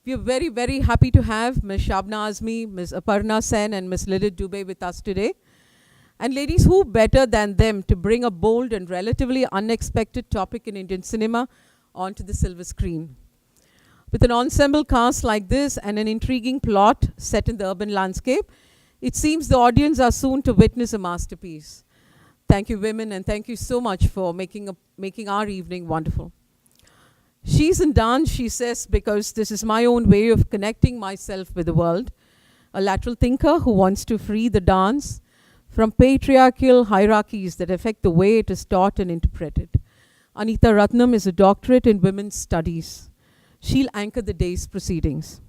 We are very, very happy to have Ms. Shabana Azmi, Ms. Aparna Sen, and Ms. Lillete Dubey with us today. And ladies, who better than them to bring a bold and relatively unexpected topic in Indian cinema onto the silver screen? With an ensemble cast like this and an intriguing plot set in the urban landscape, it seems the audience are soon to witness a masterpiece. Thank you, women, and thank you so much for making our evening wonderful. She's in dance, she says, because this is my own way of connecting myself with the world. A lateral thinker who wants to free the dance from patriarchal hierarchies that affect the way it is taught and interpreted. Anita Ratnam is a doctorate in women's studies. She'll anchor the day's proceedings.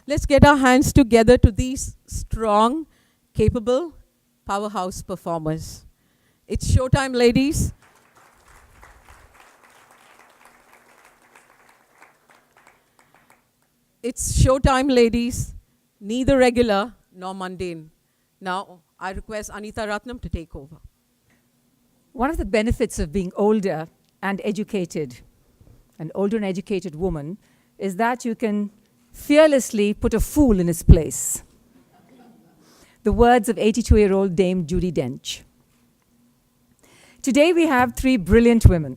Let's get our hands together to these strong, capable, powerhouse performers. It's showtime, ladies. It's showtime, ladies. Neither regular nor mundane. Now, I request Anita Ratnam to take over. One of the benefits of being older and educated, an older and educated woman, is that you can fearlessly put a fool in his place. The words of 82-year-old Dame Judi Dench. Today we have three brilliant women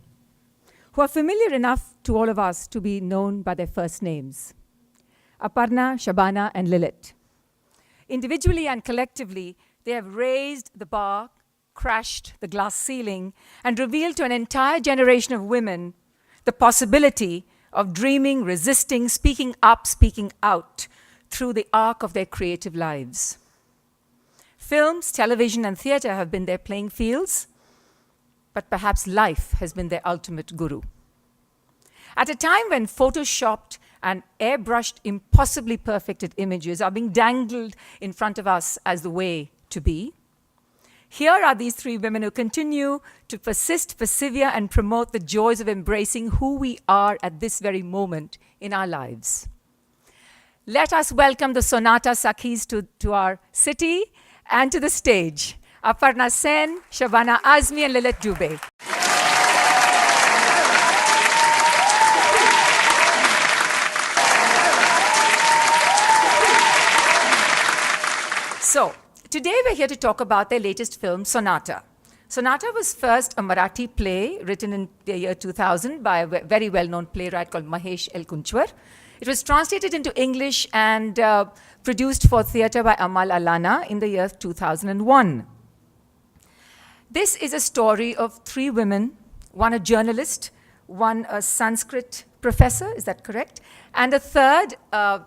who are familiar enough to all of us to be known by their first names. Aparna, Shabana, and Lillete. Individually and collectively, they have raised the bar, crashed the glass ceiling, and revealed to an entire generation of women the possibility of dreaming, resisting, speaking up, speaking out through the arc of their creative lives. Films, television, and theater have been their playing fields, but perhaps life has been their ultimate guru. At a time when photoshopped and airbrushed, impossibly perfected images are being dangled in front of us as the way to be, here are these three women who continue to persist, persevere, and promote the joys of embracing who we are at this very moment in our lives. Let us welcome the Sonata Sakhis to our city and to the stage. Aparna Sen, Shabana Azmi, and Lillete Dubey. So, today we're here to talk about their latest film, Sonata. Sonata was first a Marathi play written in the year 2000 by a very well-known playwright called Mahesh L. Kunchwar. It was translated into English and produced for theatre by Amal Alana in the year 2001. This is a story of three women, one a journalist, one a Sanskrit professor, is that correct? And a third, a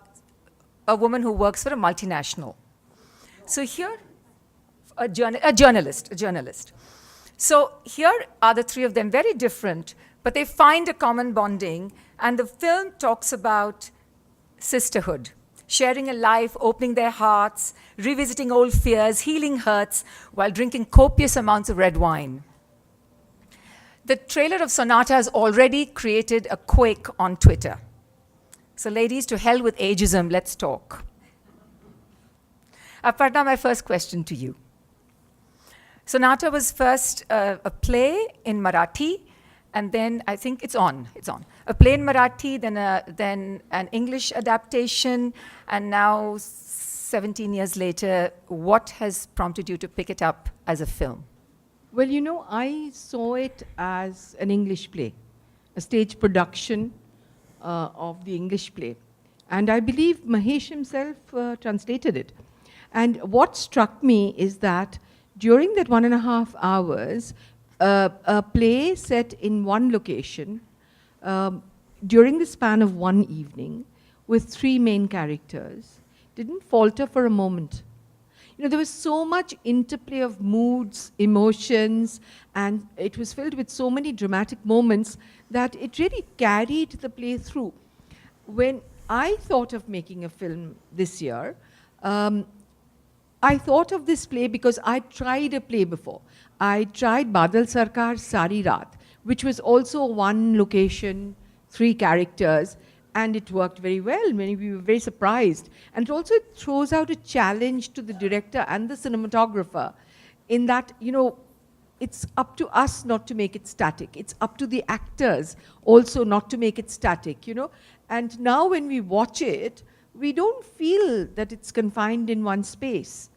woman who works for a multinational. So here, a journalist. So here are the three of them, very different, but they find a common bonding, and the film talks about sisterhood, sharing a life, opening their hearts, revisiting old fears, healing hurts, while drinking copious amounts of red wine. The trailer of Sonata has already created a quake on Twitter. So ladies, to hell with ageism, let's talk. Aparna, my first question to you. Sonata was first a play in Marathi, and then I think it's on. A play in Marathi, then an English adaptation, and now 17 years later, what has prompted you to pick it up as a film? Well, you know, I saw it as an English play, a stage production of the English play. And I believe Mahesh himself translated it. And what struck me is that during that 1.5 hours, a play set in one location, during the span of one evening, with three main characters, didn't falter for a moment. You know, there was so much interplay of moods, emotions, and it was filled with so many dramatic moments that it really carried the play through. When I thought of making a film this year, I thought of this play because I tried a play before. I tried Badal Sarkar's Sari Raat, which was also one location, three characters, and it worked very well. Many of you were very surprised. And it also throws out a challenge to the director and the cinematographer in that, you know, it's up to us not to make it static. It's up to the actors also not to make it static, you know. And now when we watch it, we don't feel that it's confined in one space.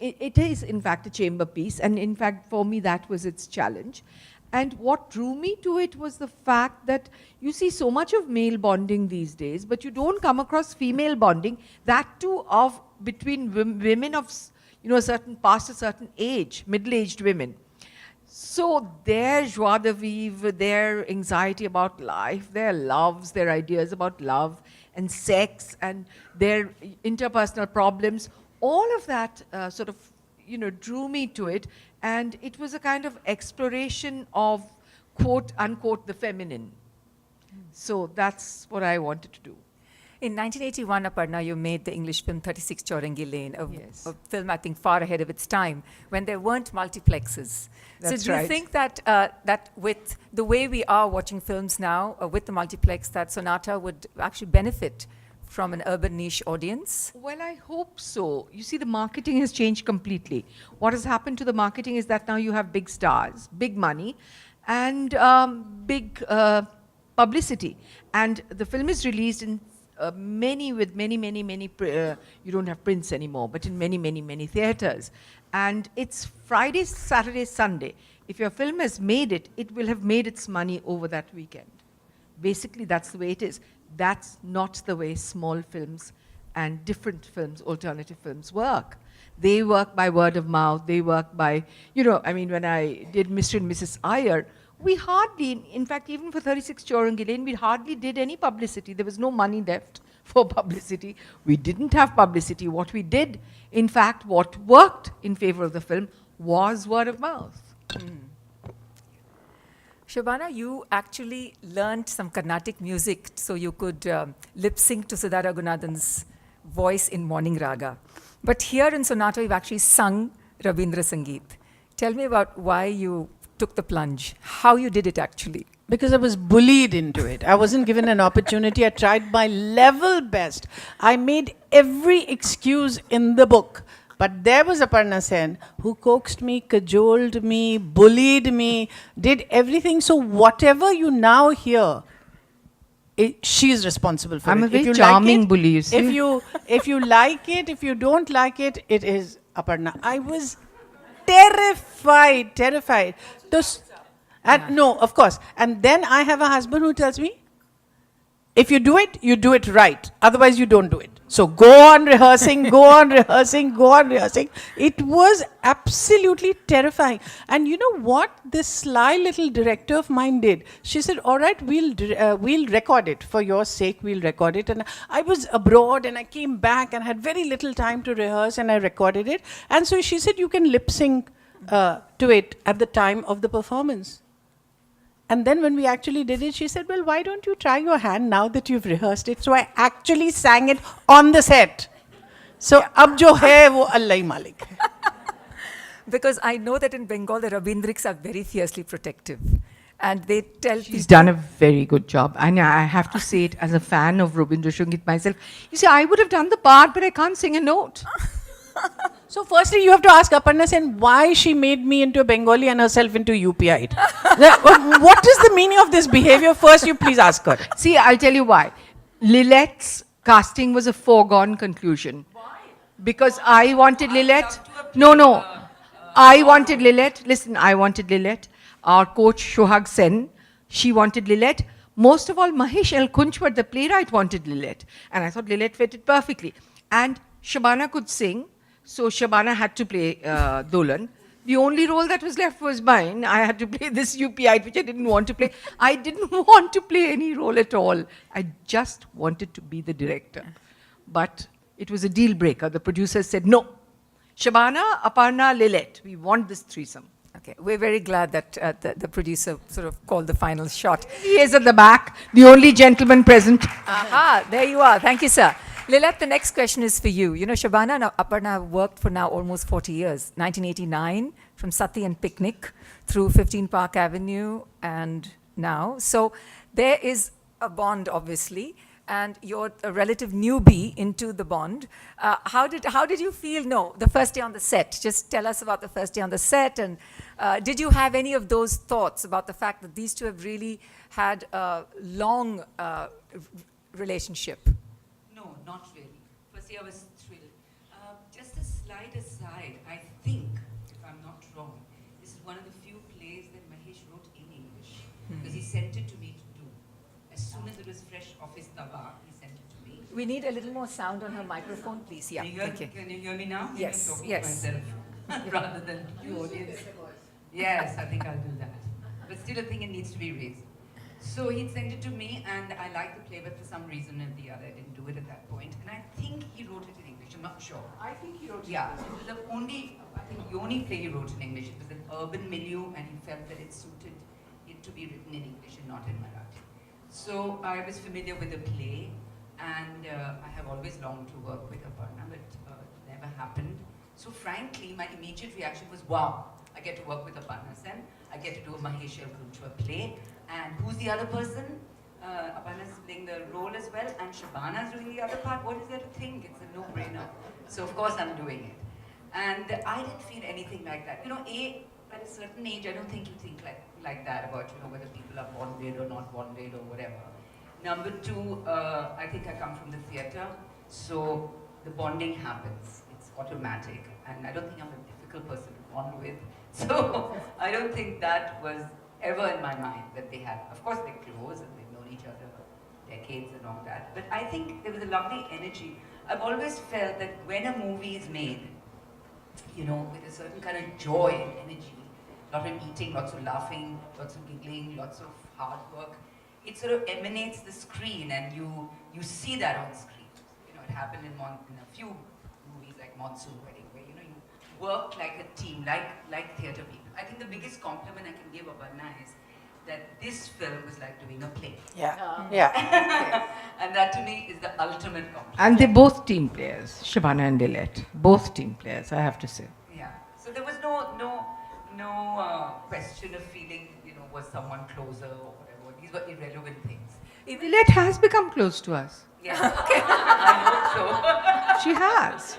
It is, in fact, a chamber piece, and in fact, for me, that was its challenge. And what drew me to it was the fact that you see so much of male bonding these days, but you don't come across female bonding, that too of between women of a certain past a certain age, middle-aged women. So their joie de vivre, their anxiety about life, their loves, their ideas about love and sex and their interpersonal problems, all of that sort of, drew me to it. And it was a kind of exploration of, quote, unquote, the feminine. So that's what I wanted to do. In 1981, Aparna, you made the English film 36 Chowrangi Lane, Yes. a film, I think, far ahead of its time, when there weren't multiplexes. That's so do right. you think that, that with the way we are watching films now, with the multiplex, that Sonata would actually benefit from an urban niche audience? Well, I hope so. You see, the marketing has changed completely. What has happened to the marketing is that now you have big stars, big money, and big publicity. And the film is released in many, you don't have prints anymore, but in many theaters. And it's Friday, Saturday, Sunday. If your film has made it, it will have made its money over that weekend. Basically, that's the way it is. That's not the way small films and different films, alternative films, work. They work by word of mouth. They work by, when I did Mr. and Mrs. Iyer, we hardly, in fact, even for 36 Chowrangi Lane, we hardly did any publicity. There was no money left for publicity. We didn't have publicity. What we did, in fact, what worked in favor of the film was word of mouth. Shabana, you actually learned some Carnatic music so you could lip sync to Sudha Raghunathan's voice in Morning Raga. But here in Sonata, you've actually sung Rabindra Sangeet. Tell me about why you took the plunge, how you did it actually. Because I was bullied into it. I wasn't given an opportunity. I tried my level best. I made every excuse in the book. But there was Aparna Sen who coaxed me, cajoled me, bullied me, did everything. So whatever you now hear, she is responsible for it. I'm a very you charming like it, bully, you see. If you like it, if you don't like it, it is Aparna. I was terrified. No, of course. And then I have a husband who tells me, if you do it right. Otherwise, you don't do it. So go on rehearsing, go on rehearsing. It was absolutely terrifying. And you know what this sly little director of mine did? She said, all right, we'll record it. For your sake, we'll record it. And I was abroad and I came back and had very little time to rehearse and I recorded it. And so she said, you can lip sync to it at the time of the performance. And then when we actually did it, she said, well, why don't you try your hand now that you've rehearsed it? So I actually sang it on the set. So, ab jo hai, wo Allah hi malik hai. Because I know that in Bengal, the Rabindriks are very fiercely protective. And they tell She's done a very good job. And I have to say it as a fan of Rabindra Sangeet myself. You see, I would have done the part, but I can't sing a note. So firstly, you have to ask Aparna Sen why she made me into a Bengali and herself into UPI. What is the meaning of this behavior? First, you please ask her. See, I'll tell you why. Lilette's casting was a foregone conclusion. Why? Because I wanted Lillete. No. I wanted Lillete. Listen, I wanted Lillete. Our coach, Shohag Sen, she wanted Lillete. Most of all, Mahesh L. Kunchwar, the playwright, wanted Lillete. And I thought Lillete fitted perfectly. And Shabana could sing. So Shabana had to play Dolan. The only role that was left was mine. I had to play this UPI, which I didn't want to play. I didn't want to play any role at all. I just wanted to be the director. But it was a deal breaker. The producers said, no. Shabana, Aparna, Lillete. We want this threesome. Okay, we're very glad that the producer sort of called the final shot. He is at the back, the only gentleman present. Aha, there you are. Thank you, sir. Lillete, the next question is for you. You know, Shabana and Aparna have worked for now almost 40 years. 1989, from Sati and Picnic through 15 Park Avenue and now. So there is a bond, obviously, and you're a relative newbie into the bond. How did you feel, the first day on the set? Just tell us about the first day on the set and Did you have any of those thoughts about the fact that these two have really had a long relationship? No, not really. Firstly, I was thrilled. Just a slight aside, I think, if I'm not wrong, this is one of the few plays that Mahesh wrote in English, because he sent it to me to do. As soon as it was fresh off his taba, he sent it to me. We need a little more sound on her microphone, please. Yeah, thank you. Can you hear me now? Yes, I'm talking yes. to myself rather than the audience. Yes, I think I'll do that. But still, I think it needs to be raised. So he'd sent it to me, and I liked the play, but for some reason or the other, I didn't do it at that point. And I think he wrote it in English. I'm not sure. I think he wrote it. Yeah, it was the only, I think the only play he wrote in English. It was an urban milieu, and he felt that it suited it to be written in English and not in Marathi. So I was familiar with the play, and I have always longed to work with Aparna, but it never happened. So frankly, my immediate reaction was, wow, I get to work with Aparna Sen, I get to do a Mahesh Kulchua play, and who's the other person? Aparna's playing the role as well, and Shabana's doing the other part. What is there to think? It's a no-brainer. So of course I'm doing it. And I didn't feel anything like that. You know, at a certain age, I don't think you think like that about, you know, whether people are bonded or not bonded or whatever. Number two, I think I come from the theatre, so the bonding happens. It's automatic, and I don't think I'm a difficult person to bond with. So I don't think that was ever in my mind that they had. Of course, they're close and they've known each other for decades and all that. But I think there was a lovely energy. I've always felt that when a movie is made, you know, with a certain kind of joy and energy, a lot of eating, lots of laughing, lots of giggling, lots of hard work, it sort of emanates the screen, and you see that on screen. You know, it happened in a few movies like Monsoon Wedding, where, you know, you work like a team, like theatre people. I think the biggest compliment I can give Aparna is that this film was like doing a play. Yeah, yeah. And that to me is the ultimate compliment. And they're both team players, Shabana and Lillete. Both team players, I have to say. Yeah. So there was no question of feeling, you know, was someone closer or whatever. These were irrelevant things. Lillete has become close to us. Yeah. I hope so. She has.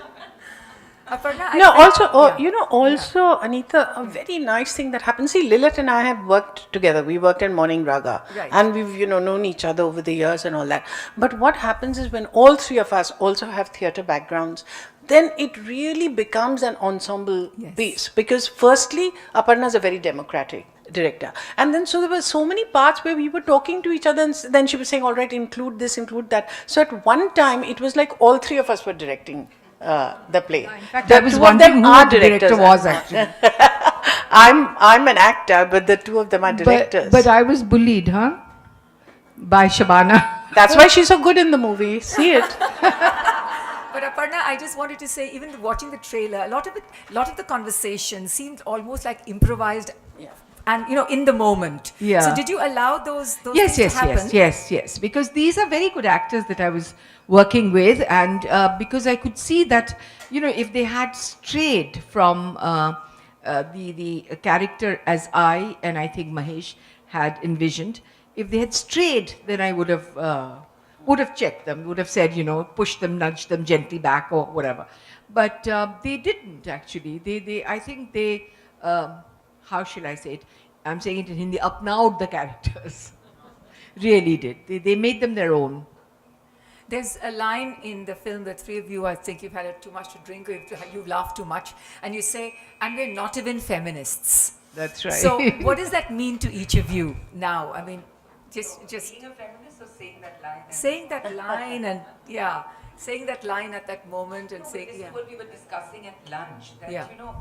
Aparna, No, also, yeah. you know, also, Anita, a very nice thing that happens. See, Lilith and I have worked together. We worked in Morning Raga. Right. And we've, you know, known each other over the years and all that. But what happens is when all three of us also have theatre backgrounds, then it really becomes an ensemble Yes. piece. Because firstly, Aparna is a very democratic director. And then so there were so many parts where we were talking to each other, and then she was saying, all right, include this, include that. So at one time, it was like all three of us were directing the play. In fact, The I was two of wondering them who are the director directors. was actually. I'm an actor, but the two of them are directors. But I was bullied, huh? By Shabana. That's why she's so good in the movie. See it. But Aparna, I just wanted to say, even watching the trailer, a lot of the conversation seemed almost like improvised, and you know, in the moment. Yeah. So did you allow those Yes, things to happen? yes. Because these are very good actors that I was working with, and because I could see that, you know, if they had strayed from the character as I think Mahesh had envisioned, if they had strayed, then I would have checked them, would have said, you know, push them, nudge them gently back or whatever. But they didn't actually. I think they, how shall I say it? I'm saying it in Hindi, apnaud the characters. Really did. They made them their own. There's a line in the film, the three of you, I think you've had too much to drink, or you've laughed too much, and you say, and we're not even feminists. That's right. So what does that mean to each of you now? I mean, just Being a feminist or saying that line? saying that line and, yeah, saying that line at that moment and No, saying, this yeah. is what we were discussing at lunch, that, Yeah. you know,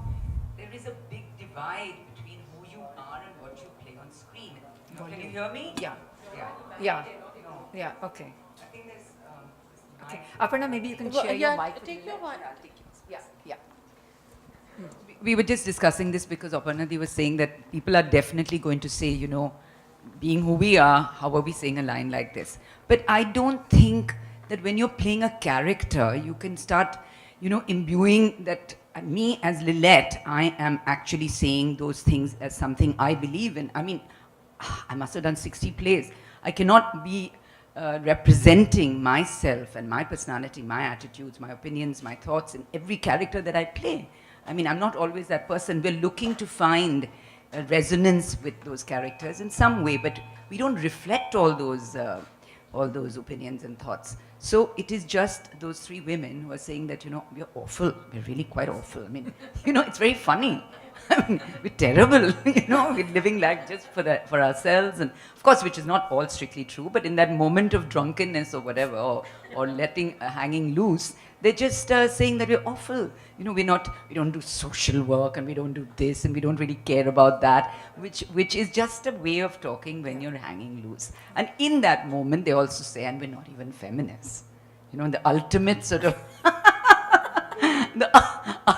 there is a big divide between who you are and what you play on screen. Can you hear me? Yeah, Yeah. yeah, No, yeah, okay. I think there's this Okay. mic. Aparna, maybe you can Well, share yeah, your mic. with take me. your mic. Yeah, I'll take yours. Yeah, yeah. We were just discussing this because Aparna was saying that people are definitely going to say, you know, being who we are, how are we saying a line like this? But I don't think that when you're playing a character, you can start, you know, imbuing that me as Lillete, I am actually saying those things as something I believe in. I mean, I must have done 60 plays. I cannot be representing myself and my personality, my attitudes, my opinions, my thoughts in every character that I play. I mean, I'm not always that person. We're looking to find a resonance with those characters in some way, but we don't reflect all those opinions and thoughts. So it is just those three women who are saying that, you know, we're awful, we're really quite awful. I mean, you know, it's very funny. I mean, we're terrible, you know, we're living like just for ourselves, and of course, which is not all strictly true, but in that moment of drunkenness or whatever, or letting, hanging loose, they're just saying that we're awful. You know, we don't do social work, and we don't do this, and we don't really care about that, which is just a way of talking when you're hanging loose. And in that moment, they also say, and we're not even feminists. You know, the ultimate sort of the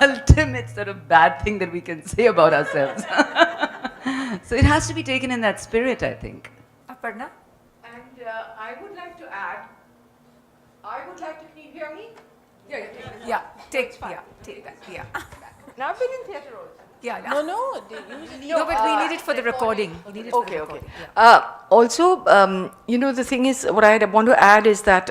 ultimate sort of bad thing that we can say about ourselves. So it has to be taken in that spirit, I think. Aparna? And I would like to add, can you hear me? Yeah, take that. Yeah. Now I've been in theatre also. Yeah. No, they usually. No, but we need it for the recording. We need it for the Okay. recording. Yeah. Also, you know, the thing is, what I want to add is that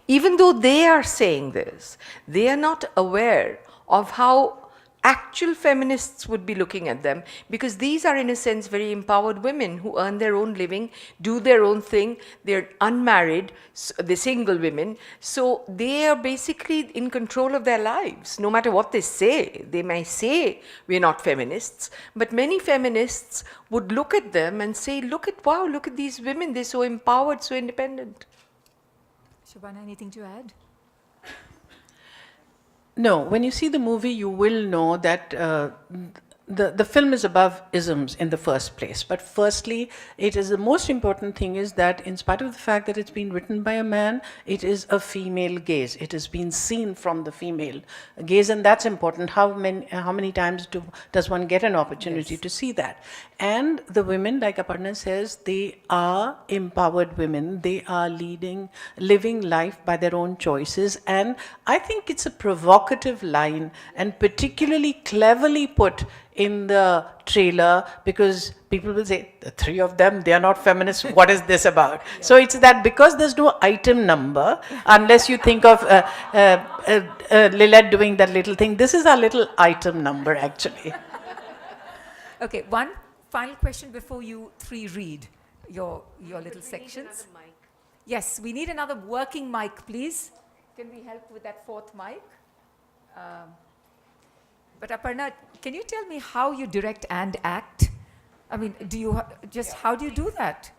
even though they are saying this, they are not aware of how actual feminists would be looking at them, because these are, in a sense, very empowered women who earn their own living, do their own thing. They're unmarried, they're single women, so they are basically in control of their lives. No matter what they say, they may say we're not feminists, but many feminists would look at them and say, look at these women, they're so empowered, so independent. Shabana, anything to add? No, when you see the movie, you will know that the film is above isms in the first place. But firstly, it is the most important thing is that in spite of the fact that it's been written by a man, it is a female gaze. It has been seen from the female gaze, and that's important. How many times does one get an opportunity to see that? And the women, like Aparna says, they are empowered women. They are living life by their own choices. And I think it's a provocative line, and particularly cleverly put in the trailer, because people will say, the three of them, they are not feminists, what is this about? Yeah. So it's that because there's no item number, unless you think of Lillete doing that little thing, this is our little item number actually. Okay, one final question before you three read your little sections. Yes, we need another working mic, please. Can we help with that fourth mic? But Aparna, can you tell me how you direct and act? I mean, how do you do that?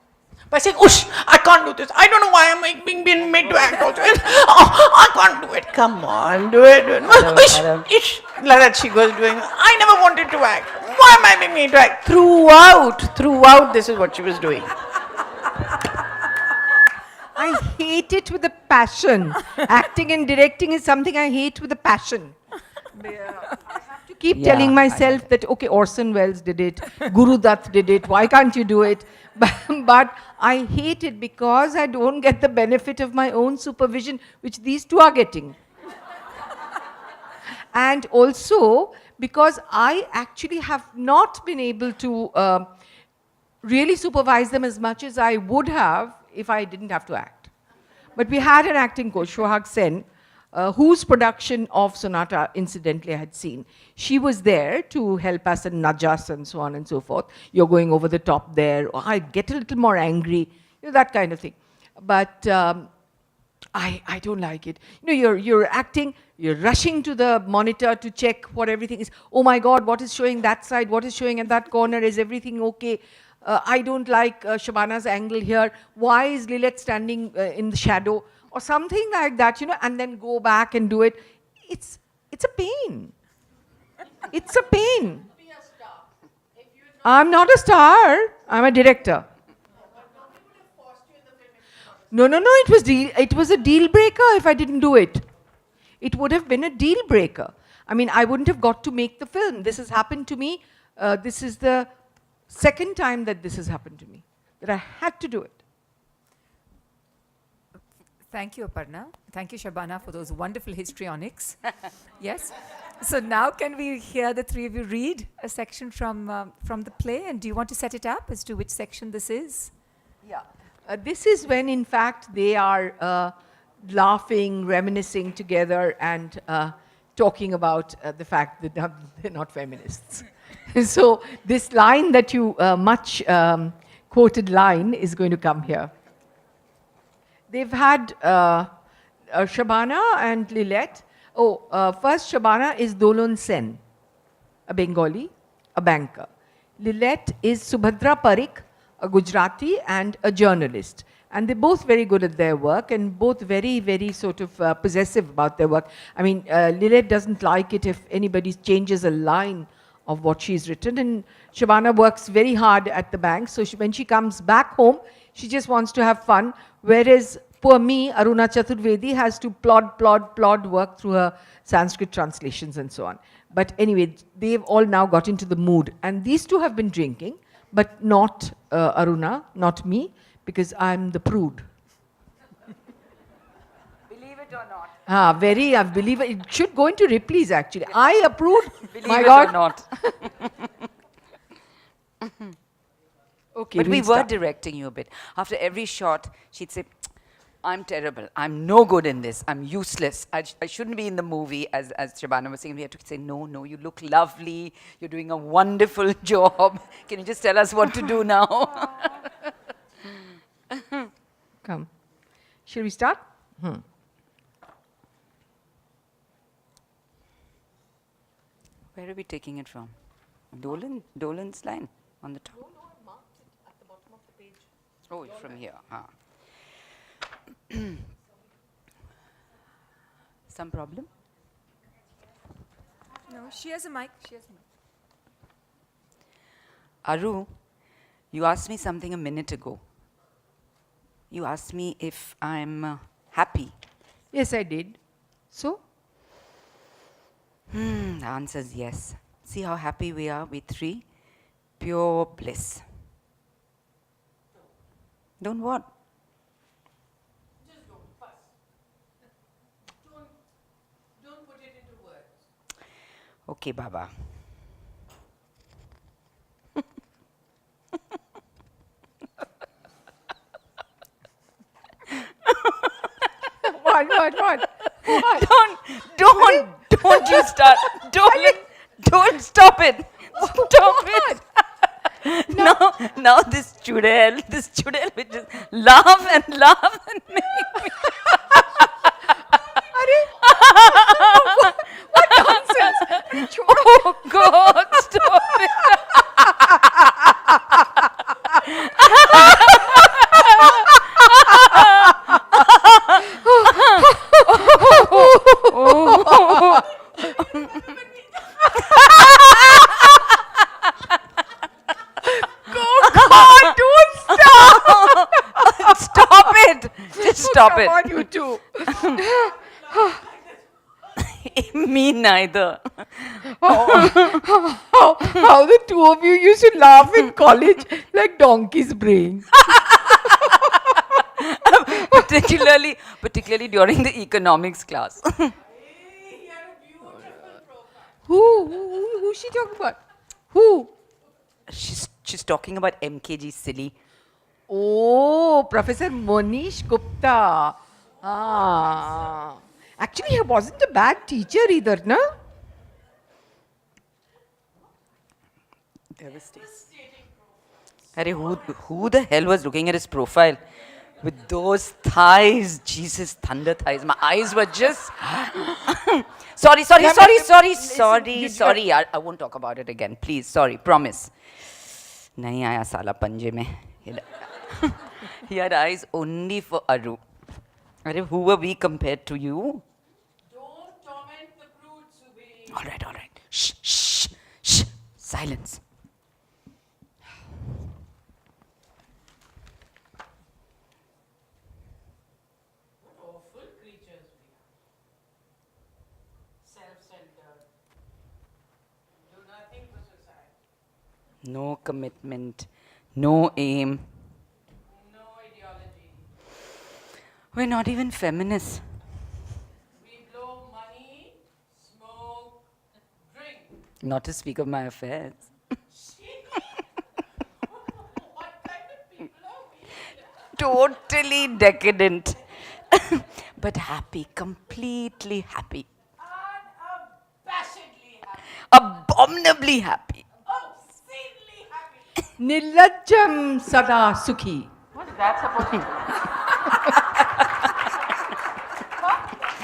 By saying, "Oosh, I can't do this. I don't know why I'm being made to act also. Oh, I can't do it. Come on, do it. Ish, like that she goes doing. I never wanted to act. Why am I being made to act?" Throughout, this is what she was doing. I hate it with a passion. Acting and directing is something I hate with a passion. I have to keep telling myself that, okay, Orson Welles did it, Guru Dutt did it, why can't you do it? But I hate it because I don't get the benefit of my own supervision, which these two are getting. And also because I actually have not been able to really supervise them as much as I would have if I didn't have to act. But we had an acting coach, Shohag Sen, whose production of Sonata, incidentally, I had seen. She was there to help us and nudge us and so on and so forth. You're going over the top there, or I get a little more angry, you know, that kind of thing. But I don't like it. You know, you're acting, you're rushing to the monitor to check what everything is. Oh my God, what is showing that side? What is showing at that corner? Is everything okay? I don't like Shabana's angle here. Why is Lillete standing in the shadow? Or something like that, you know, and then go back and do it. It's a pain. It's a pain. I'm not a star. I'm a director. No. It was a deal breaker if I didn't do it. It would have been a deal breaker. I mean, I wouldn't have got to make the film. This has happened to me. This is the second time that this has happened to me, that I had to do it. Thank you, Aparna. Thank you, Shabana, for those wonderful histrionics. Yes. So now can we hear the three of you read a section from the play? And do you want to set it up as to which section this is? Yeah. This is when, in fact, they are laughing, reminiscing together, and talking about the fact that they're not feminists. So this line that you much quoted line is going to come here. They've had Shabana and Lillete. First Shabana is Dolon Sen, a Bengali, a banker. Lillete is Subhadra Parikh, a Gujarati and a journalist. And they're both very good at their work and both very, very sort of possessive about their work. I mean, Lillete doesn't like it if anybody changes a line of what she's written. And Shabana works very hard at the bank. So when she comes back home, she just wants to have fun. Whereas poor me, Aruna Chaturvedi, has to plod work through her Sanskrit translations and so on. But anyway, they've all now got into the mood. And these two have been drinking, but not Aruna, not me, because I'm the prude. Believe it or not. I believe it. It should go into Ripley's actually. I approved. Believe My it God. or not. Okay, But we we'll were start. directing you a bit. After every shot, she'd say, I'm terrible. I'm no good in this. I'm useless. I shouldn't be in the movie, as Shabana was saying. We had to say, no, you look lovely. You're doing a wonderful job. Can you just tell us what to do now? Come. Shall we start? Where are we taking it from? Dolan's line on the top? No, I marked it at the bottom of the page. Oh, it's from here. Some problem? No, she has a mic. Aru, you asked me something a minute ago. You asked me if I'm happy. Yes, I did. So? The answer is yes. See how happy we are, we three? Pure bliss. Don't what? Just don't fuss. Don't put it into words. Okay, Baba. What? Don't you start. Don't stop it. Stop it. Now this chudel will just laugh and make me. What nonsense! Oh God, stop it. God, don't stop! Stop it. Just stop Come it. on, you two. Me neither. How the two of you used to laugh in college like donkey's brain. particularly during the economics class. Who's she talking about? Who? She's talking about MKG, silly. Oh, Professor Monish Gupta. Actually, he wasn't a bad teacher either, no? Devastating. Arey, who the hell was looking at his profile? With those thighs, Jesus, thunder thighs. My eyes were just... Sorry. I won't talk about it again. Please, sorry, promise. Nahi aaya sala panje mein. He had eyes only for Aru. Arey, who were we compared to you? Don't torment the prude, Dubey. All right. Shh. Silence. Awful creatures we are. Self-centered. Do nothing for society. No commitment, no aim. No ideology. We're not even feminists. We blow money, smoke, drink. Not to speak of my affairs. What kind of people are we? Totally decadent. But happy, completely happy. Unabashedly happy. Abominably happy. Oh, Nilajjam sada sukhi. What's that supposed to mean?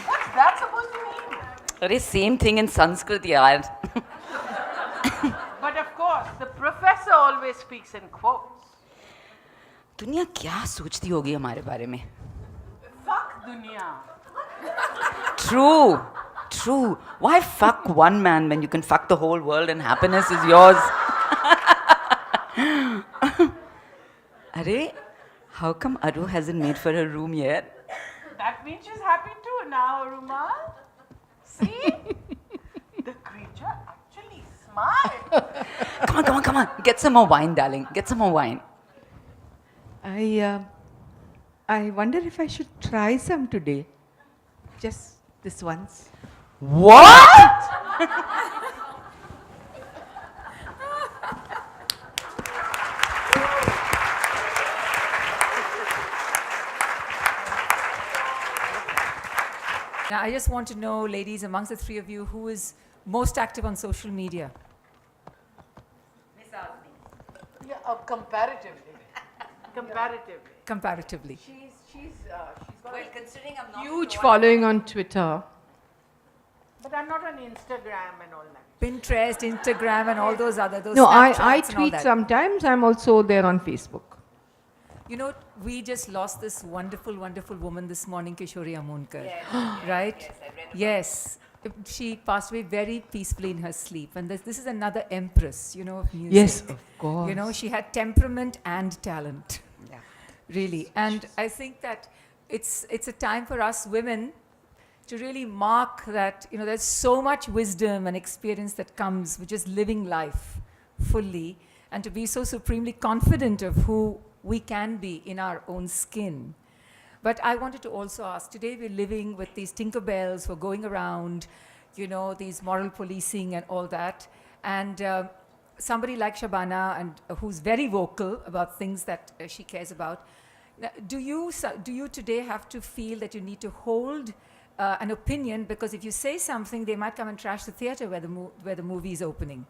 What's that supposed to mean? Arey, same thing in Sanskrit, yaar. But of course, the professor always speaks in quotes. दुनिया क्या सोचती होगी हमारे बारे में? Fuck dunya. True, true. Why fuck one man when you can fuck the whole world and happiness is yours? Arey, how come Aru hasn't made for her room yet? That means she's happy too now, Ruma. See? The creature actually smiled. Come on, come on, come on. Get some more wine, darling. Get some more wine. I wonder if I should try some today. Just this once. What? Now, I just want to know, ladies, amongst the three of you, who is most active on social media? Yeah, comparatively. Comparatively. Comparatively. She's got Well, considering I'm not Huge following on Twitter. but I'm not on Instagram and all that. Pinterest, Instagram, and all those other, those No, I Snapchats and all tweet that. sometimes. I'm also there on Facebook. You know, we just lost this wonderful, wonderful woman this morning, Kishori Amonkar. Right? Yes, I read about Yes. She passed away very peacefully in her sleep. And this is another empress, you know, of music. Yes, of course. You know, she had temperament and talent. Yeah. Really. And I think that it's a time for us women to really mark that, you know, there's so much wisdom and experience that comes with just living life fully, and to be so supremely confident of who we can be in our own skin. But I wanted to also ask, today we're living with these Tinkerbells who are going around, you know, these moral policing and all that. And somebody like Shabana, and who's very vocal about things that she cares about. Now, do you today have to feel that you need to hold an opinion, because if you say something, they might come and trash the theater where the movie is opening?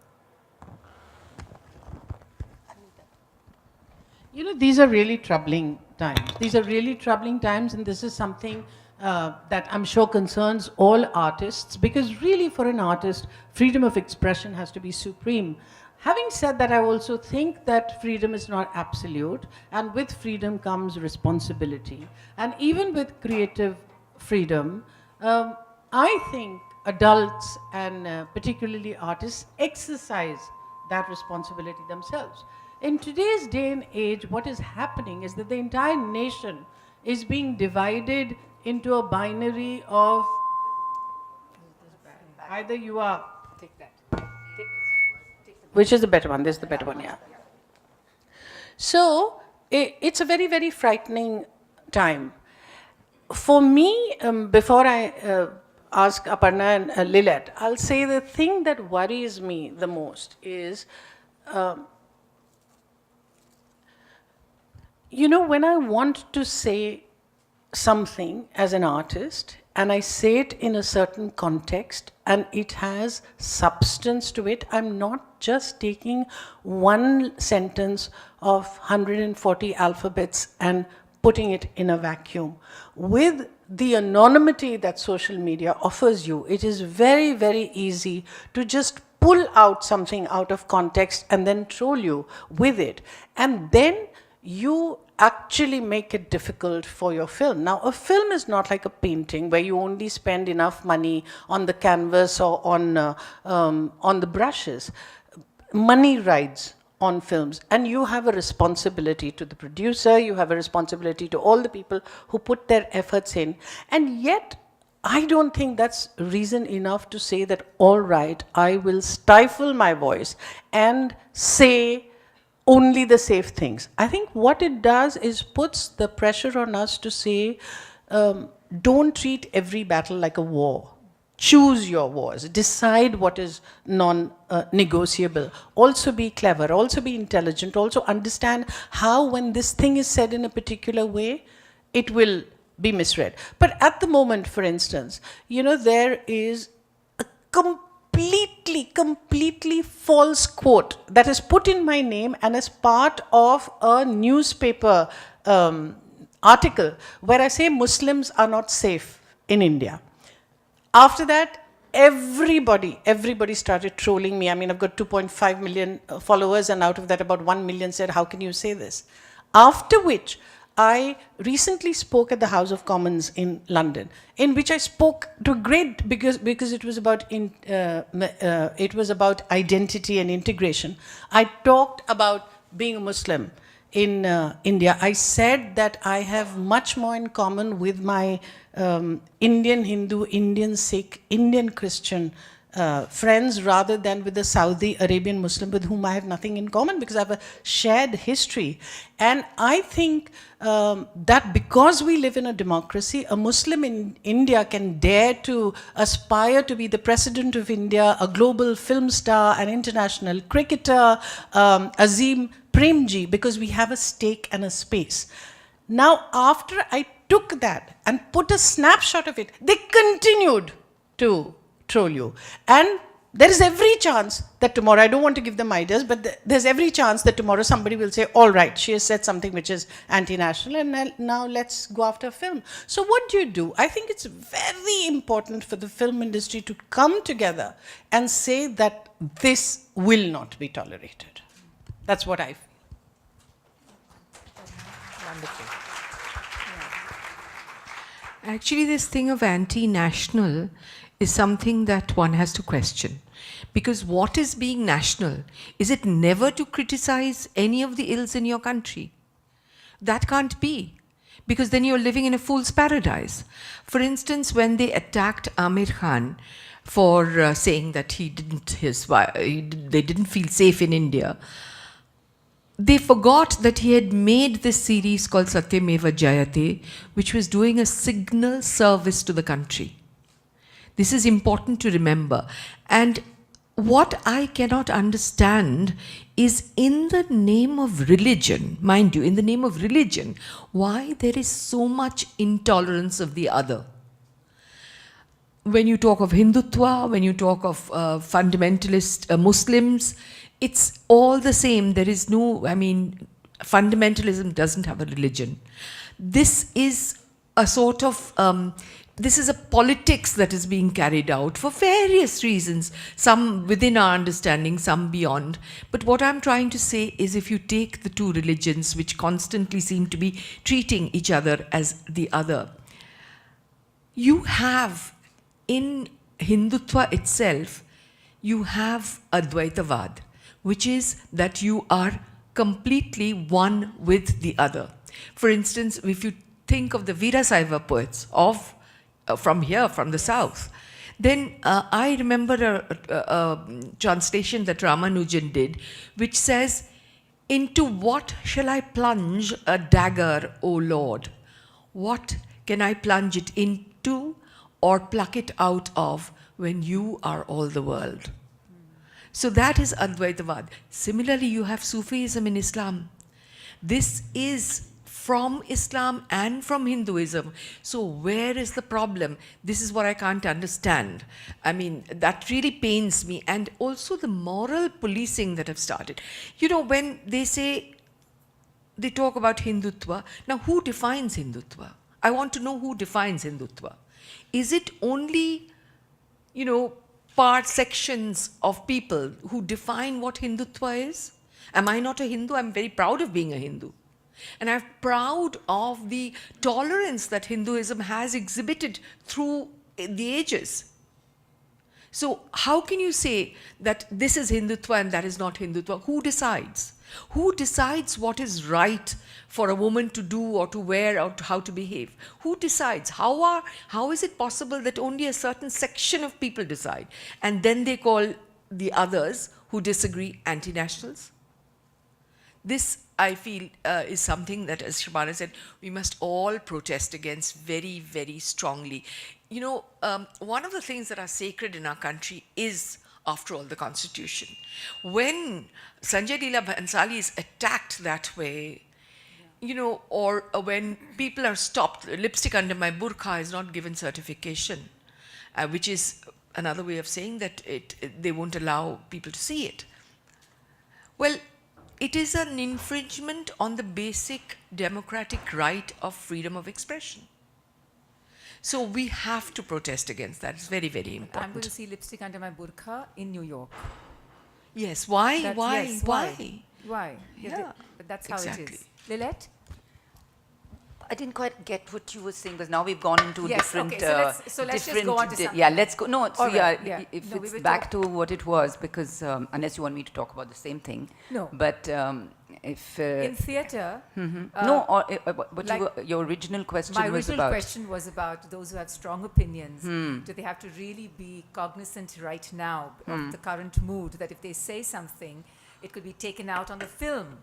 You know, these are really troubling times. These are really troubling times, and this is something that I'm sure concerns all artists, because really for an artist, freedom of expression has to be supreme. Having said that, I also think that freedom is not absolute, and with freedom comes responsibility. And even with creative freedom, I think adults and particularly artists exercise that responsibility themselves. In today's day and age, what is happening is that the entire nation is being divided into a binary of either you are... Take that. Which is the better one? This is the better one, yeah. So, it's a very, very frightening time. For me, before I ask Aparna and Lillete, I'll say the thing that worries me the most is, you know, when I want to say something as an artist, and I say it in a certain context, and it has substance to it, I'm not just taking one sentence of 140 alphabets and putting it in a vacuum. With the anonymity that social media offers you, it is very, very easy to just pull out something out of context and then troll you with it. And then you actually make it difficult for your film. Now, a film is not like a painting where you only spend enough money on the canvas or on the brushes. Money rides on films, and you have a responsibility to the producer, you have a responsibility to all the people who put their efforts in, and yet I don't think that's reason enough to say that, all right, I will stifle my voice and say only the safe things. I think what it does is puts the pressure on us to say, don't treat every battle like a war. Choose your wars. Decide what is non-negotiable. Also be clever. Also be intelligent. Also understand how, when this thing is said in a particular way, it will be misread. But at the moment, for instance, you know, there is a completely completely false quote that is put in my name and as part of a newspaper article where I say Muslims are not safe in India. After that, everybody started trolling me. I mean, I've got 2.5 million followers, and out of that, about 1 million said, how can you say this? After which, I recently spoke at the House of Commons in London, in which I spoke to great, because it was about identity and integration. I talked about being a Muslim in India. I said that I have much more in common with my Indian Hindu, Indian Sikh, Indian Christian friends rather than with the Saudi Arabian Muslim with whom I have nothing in common, because I have a shared history. And I think that because we live in a democracy, a Muslim in India can dare to aspire to be the President of India, a global film star, an international cricketer, Azim Premji, because we have a stake and a space. Now, after I took that and put a snapshot of it, they continued to troll you. And there is every chance that tomorrow, I don't want to give them ideas, but there's every chance that tomorrow somebody will say, all right, she has said something which is anti-national, and now let's go after film. So what do? I think it's very important for the film industry to come together and say that this will not be tolerated. That's what I feel. Wonderful. Actually, this thing of anti-national is something that one has to question. Because what is being national? Is it never to criticize any of the ills in your country? That can't be. Because then you're living in a fool's paradise. For instance, when they attacked Amir Khan for saying that they didn't feel safe in India, they forgot that he had made this series called Satyameva Jayate, which was doing a signal service to the country. This is important to remember. And what I cannot understand is, in the name of religion, mind you, in the name of religion, why there is so much intolerance of the other. When you talk of Hindutva, when you talk of fundamentalist Muslims, it's all the same. There is no, fundamentalism doesn't have a religion. This is a sort of, this is a politics that is being carried out for various reasons, some within our understanding, some beyond. But what I'm trying to say is, if you take the two religions, which constantly seem to be treating each other as the other, you have in Hindutva itself, you have Advaitavad, which is that you are completely one with the other. For instance, if you think of the Veerasaiva poets of from here, from the south, then I remember a translation that Ramanujan did, which says, "Into what shall I plunge a dagger, O Lord? What can I plunge it into or pluck it out of when you are all the world?" So that is Advaitavad. Similarly, you have Sufism in Islam. This is from Islam and from Hinduism. So where is the problem? This is what I can't understand. That really pains me. And also the moral policing that have started. You know, when they say, they talk about Hindutva. Now, who defines Hindutva? I want to know who defines Hindutva. Is it only, sections of people who define what Hindutva is? Am I not a Hindu? I'm very proud of being a Hindu. And I'm proud of the tolerance that Hinduism has exhibited through the ages. So how can you say that this is Hindutva and that is not Hindutva? Who decides? Who decides what is right for a woman to do or to wear or how to behave? Who decides? How is it possible that only a certain section of people decide? And then they call the others who disagree anti-nationals? This, I feel, is something that, as Shabana said, we must all protest against very, very strongly. One of the things that are sacred in our country is, after all, the Constitution. When Sanjay Leela Bhansali is attacked that way, or when people are stopped, lipstick under my burqa is not given certification, which is another way of saying that they won't allow people to see it. Well, it is an infringement on the basic democratic right of freedom of expression. So we have to protest against that. It's very, very important. I'm going to see lipstick under my burqa in New York. Yes, why? That's- Why? yes, Why? Why? Yeah, But that's how it exactly. is. Lillete? I didn't quite get what you were saying because now we've gone into Yes, different. okay, so let's just go on to something yeah, let's go. No, so All right, yeah. if No, we it's were back to what it was, because unless you want me to talk about the same thing. No. But if In theatre, no, or what like- your original question my was original about. question was about those who have strong opinions. Hmm. Do they have to really be cognizant right now of the current mood, that if they say something, it could be taken out on the film?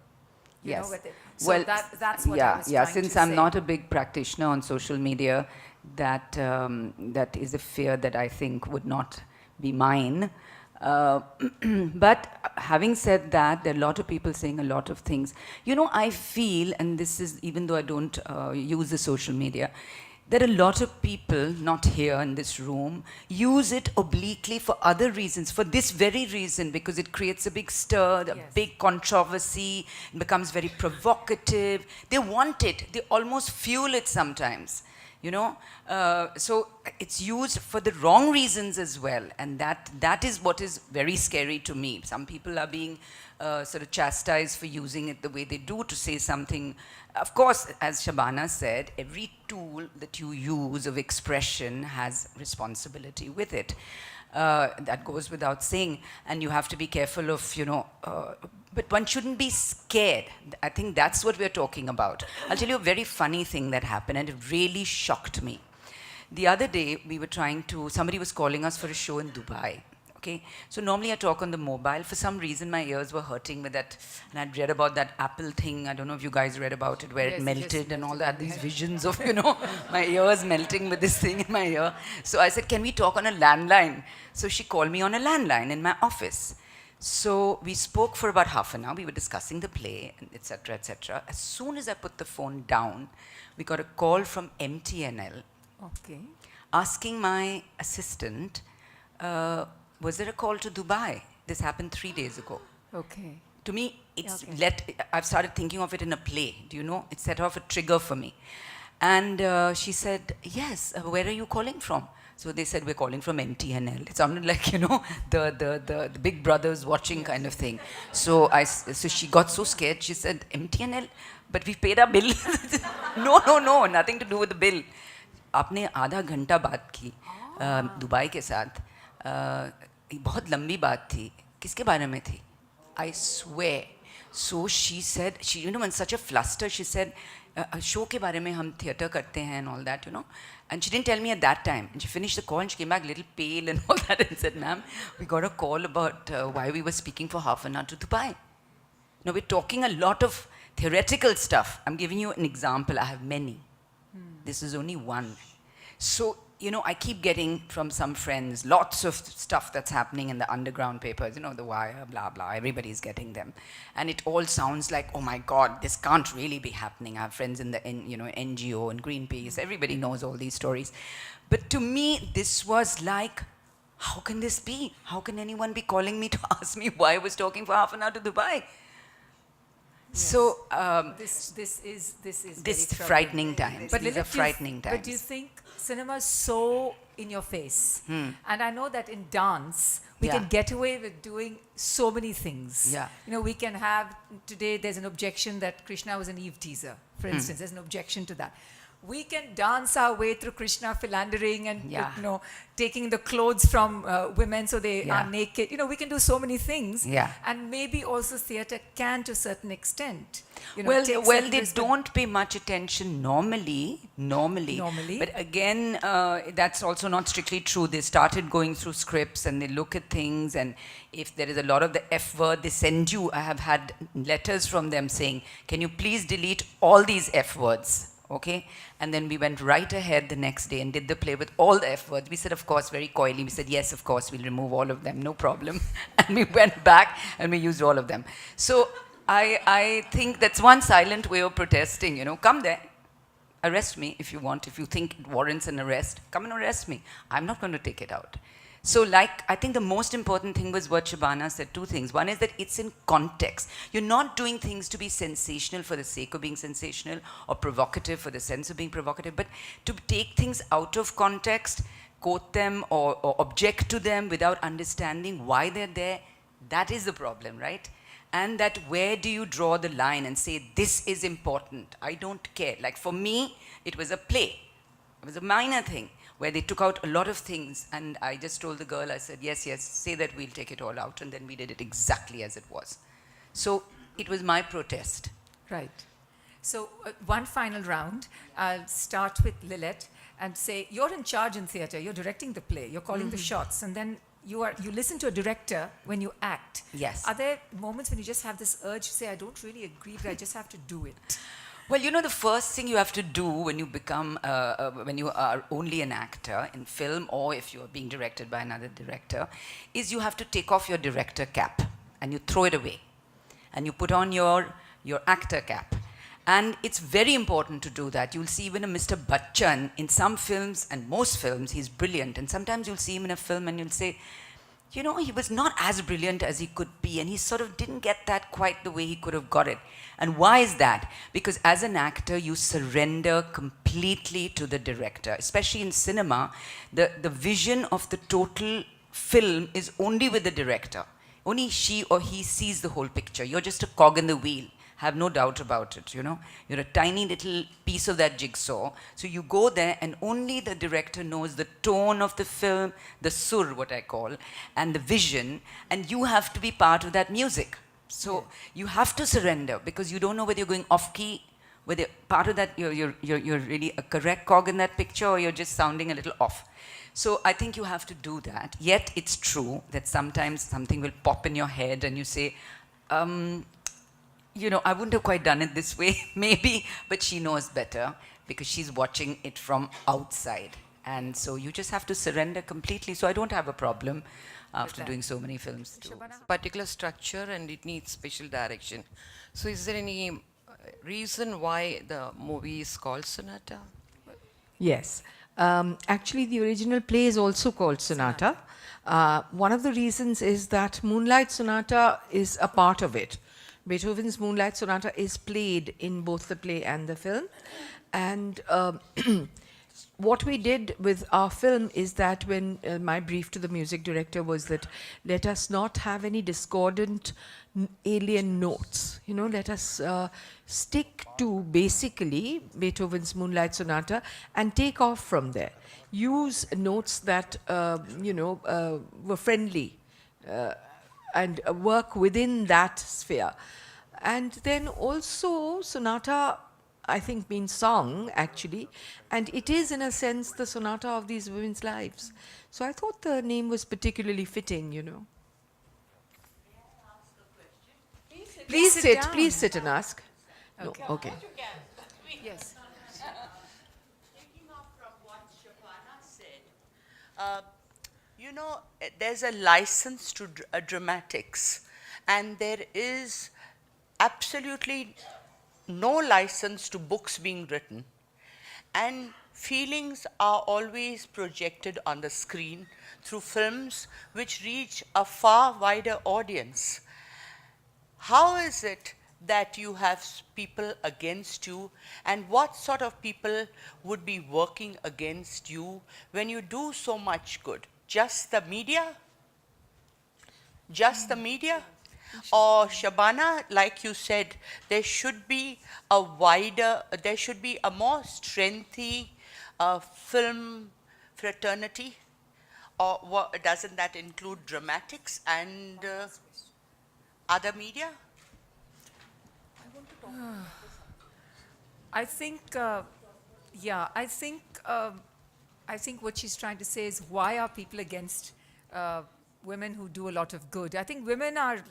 You know, Yes. with it. So that's what I was yeah. trying Since to I'm say. not a big practitioner on social media, that that is a fear that I think would not be mine. But having said that, there are a lot of people saying a lot of things. You know, I feel, and this is even though I don't use the social media, there are a lot of people, not here in this room, use it obliquely for other reasons, for this very reason, because it creates a big stir, a Yes. big controversy, it becomes very provocative. They want it, they almost fuel it sometimes, you know. So it's used for the wrong reasons as well, and that is what is very scary to me. Some people are being sort of chastised for using it the way they do to say something. Of course, as Shabana said, every tool that you use of expression has responsibility with it. That goes without saying, and you have to be careful of, you know, but one shouldn't be scared. I think that's what we're talking about. I'll tell you a very funny thing that happened, and it really shocked me. The other day, we were somebody was calling us for a show in Dubai. Okay, so normally I talk on the mobile. For some reason, my ears were hurting with that, and I'd read about that Apple thing. I don't know if you guys read about it, where Yes, it melted yes, and all that. These visions of, you know, my ears melting with this thing in my ear. So I said, can we talk on a landline? So she called me on a landline in my office. So we spoke for about half an hour. We were discussing the play, etc., etc. As soon as I put the phone down, we got a call from MTNL Okay. asking my assistant, was there a call to Dubai? This happened 3 days ago. Okay. To me, it's Okay. I've started thinking of it in a play. Do you know? It set off a trigger for me. And she said, yes, where are you calling from? So they said, we're calling from MTNL. It sounded like, you know, the big brothers watching kind of thing. So she got so scared. She said, MTNL? But we paid our bill. No, nothing to do with the bill. आपने आधा घंटा बात की Dubai के साथ. बहुत लंबी बात थी. किसके बारे में थी? I swear. So she said, you know, in such a fluster, she said, show के बारे में हम theatre करते हैं and all that, you know. And she didn't tell me at that time. And she finished the call and she came back a little pale and all that and said, ma'am, we got a call about why we were speaking for half an hour to Dubai. Now we're talking a lot of theoretical stuff. I'm giving you an example. I have many. This is only one. So, you know, I keep getting from some friends lots of stuff that's happening in the underground papers, you know, The Wire, blah, blah, everybody's getting them. And it all sounds like, oh my God, this can't really be happening. I have friends in the, NGO and Greenpeace, everybody knows all these stories. But to me, this was like, how can this be? How can anyone be calling me to ask me why I was talking for half an hour to Dubai? Yes. So, This is this very frightening times. But These Lilith, are frightening times. But do you think cinema is so in your face? And I know that in dance, we Yeah. can get away with doing so many things. Yeah. You know, we can have, today there's an objection that Krishna was an Eve teaser, for instance. There's an objection to that. We can dance our way through Krishna philandering and, Yeah. you know, taking the clothes from women so they Yeah. are naked. You know, we can do so many things. Yeah. And maybe also theatre can, to a certain extent, you know, Well, take well, certain they risks with- don't pay much attention normally. Normally. But again, that's also not strictly true. They started going through scripts and they look at things, and if there is a lot of the F word, they send you. I have had letters from them saying, can you please delete all these F words? Okay? And then we went right ahead the next day and did the play with all the F words. We said, of course, very coyly. We said, yes, of course, we'll remove all of them, no problem. And we went back and we used all of them. So I think that's one silent way of protesting, you know. Come there. Arrest me if you want. If you think it warrants an arrest, come and arrest me. I'm not going to take it out. So like, I think the most important thing was what Shabana said, two things. One is that it's in context. You're not doing things to be sensational for the sake of being sensational or provocative for the sense of being provocative, but to take things out of context, quote them or object to them without understanding why they're there, that is the problem, right? And that where do you draw the line and say, this is important, I don't care. Like for me, it was a play. It was a minor thing where they took out a lot of things, and I just told the girl, I said, yes, yes, say that we'll take it all out, and then we did it exactly as it was. So it was my protest. Right. So one final round. I'll start with Lillete and say, you're in charge in theatre, you're directing the play, you're calling the shots, and then you listen to a director when you act. Yes. Are there moments when you just have this urge to say, I don't really agree, but I just have to do it? Well, you know, the first thing you have to do when you become, when you are only an actor in film, or if you're being directed by another director, is you have to take off your director cap and you throw it away. And you put on your actor cap. And it's very important to do that. You'll see even a Mr. Bachchan in some films, and most films, he's brilliant. And sometimes you'll see him in a film and you'll say, you know, he was not as brilliant as he could be, and he sort of didn't get that quite the way he could have got it. And why is that? Because as an actor, you surrender completely to the director. Especially in cinema, the vision of the total film is only with the director. Only she or he sees the whole picture. You're just a cog in the wheel. Have no doubt about it, you know. You're a tiny little piece of that jigsaw. So you go there and only the director knows the tone of the film, the sur, what I call, and the vision, and you have to be part of that music. So you have to surrender, because you don't know whether you're going off key, whether part of that you're really a correct cog in that picture, or you're just sounding a little off. So I think you have to do that. Yet it's true that sometimes something will pop in your head and you say, you know, I wouldn't have quite done it this way, maybe, but she knows better because she's watching it from outside. And so you just have to surrender completely. So I don't have a problem after doing so many films too. Particular structure and it needs special direction. So is there any reason why the movie is called Sonata? Yes. Actually, the original play is also called Sonata. One of the reasons is that Moonlight Sonata is a part of it. Beethoven's Moonlight Sonata is played in both the play and the film. And what we did with our film is that when my brief to the music director was that let us not have any discordant alien notes. You know, let us stick to basically Beethoven's Moonlight Sonata and take off from there. Use notes that, were friendly and work within that sphere. And then also Sonata, I think, means song actually, and it is in a sense the sonata of these women's lives. So I thought the name was particularly fitting, you know. Please sit and ask. Okay. No, okay. Yes. Taking off from what Shabana said, you know, there's a license to dramatics, and there is absolutely no license to books being written. And feelings are always projected on the screen through films which reach a far wider audience. How is it that you have people against you, and what sort of people would be working against you when you do so much good? Just the media? Just the media? Or Shabana, like you said, there should be a wider, there should be a more strengthy film fraternity? Or doesn't that include dramatics and other media? I think, I think what she's trying to say is, why are people against women who do a lot of good? I think women are,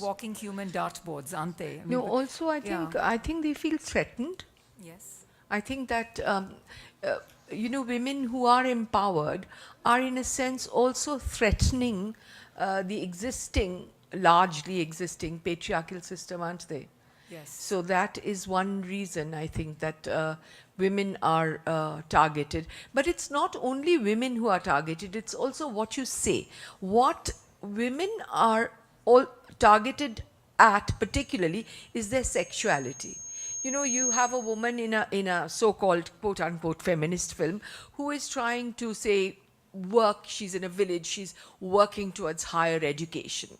walking human dartboards, aren't they? I mean, No, also I think they feel threatened. Yes. I think that, women who are empowered are in a sense also threatening the largely existing patriarchal system, aren't they? Yes. So that is one reason I think that women are targeted. But it's not only women who are targeted, it's also what you say. What women are all targeted at particularly is their sexuality. You know, you have a woman in a so-called quote unquote feminist film who is trying to say work, she's in a village, she's working towards higher education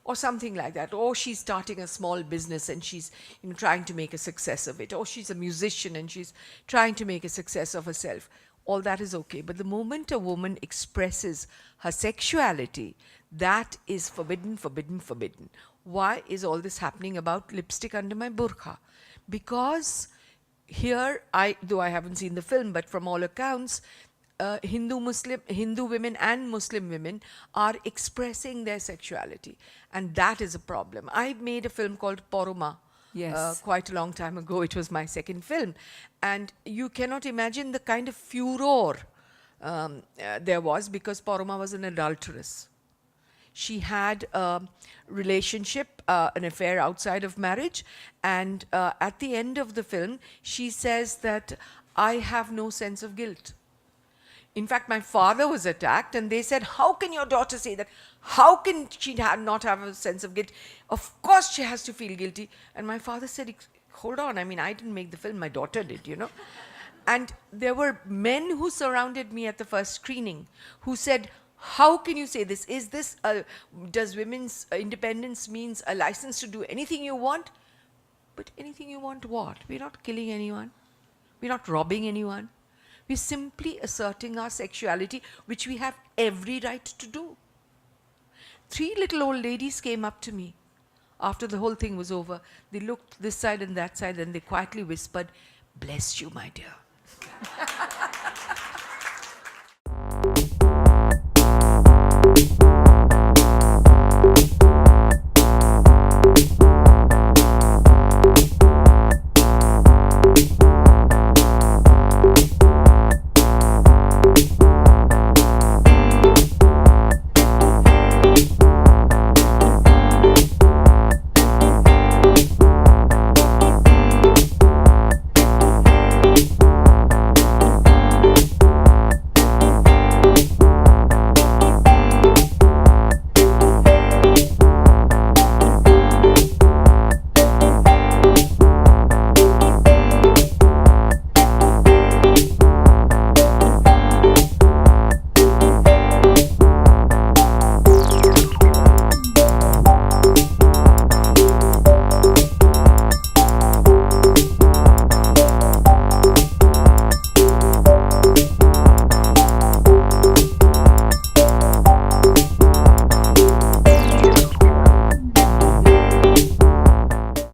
or something like that, or she's starting a small business and she's, you know, trying to make a success of it, or she's a musician and she's trying to make a success of herself. All that is okay, but the moment a woman expresses her sexuality, that is forbidden, forbidden, forbidden. Why is all this happening about lipstick under my burqa? Because here, though I haven't seen the film, but from all accounts, Hindu women and Muslim women are expressing their sexuality, and that is a problem. I made a film called Poruma. Yes. Quite a long time ago. It was my second film, and you cannot imagine the kind of furor there was, because Poruma was an adulteress. She had a relationship, an affair outside of marriage, and at the end of the film, she says that I have no sense of guilt. In fact, my father was attacked, and they said, how can your daughter say that? How can she not have a sense of guilt? Of course she has to feel guilty. And my father said, hold on, I mean, I didn't make the film, my daughter did, you know. And there were men who surrounded me at the first screening who said, how can you say this? Is this, does women's independence means a license to do anything you want? But anything you want what? We're not killing anyone. We're not robbing anyone. We're simply asserting our sexuality, which we have every right to do. 3 little old ladies came up to me after the whole thing was over. They looked this side and that side, and they quietly whispered, bless you, my dear.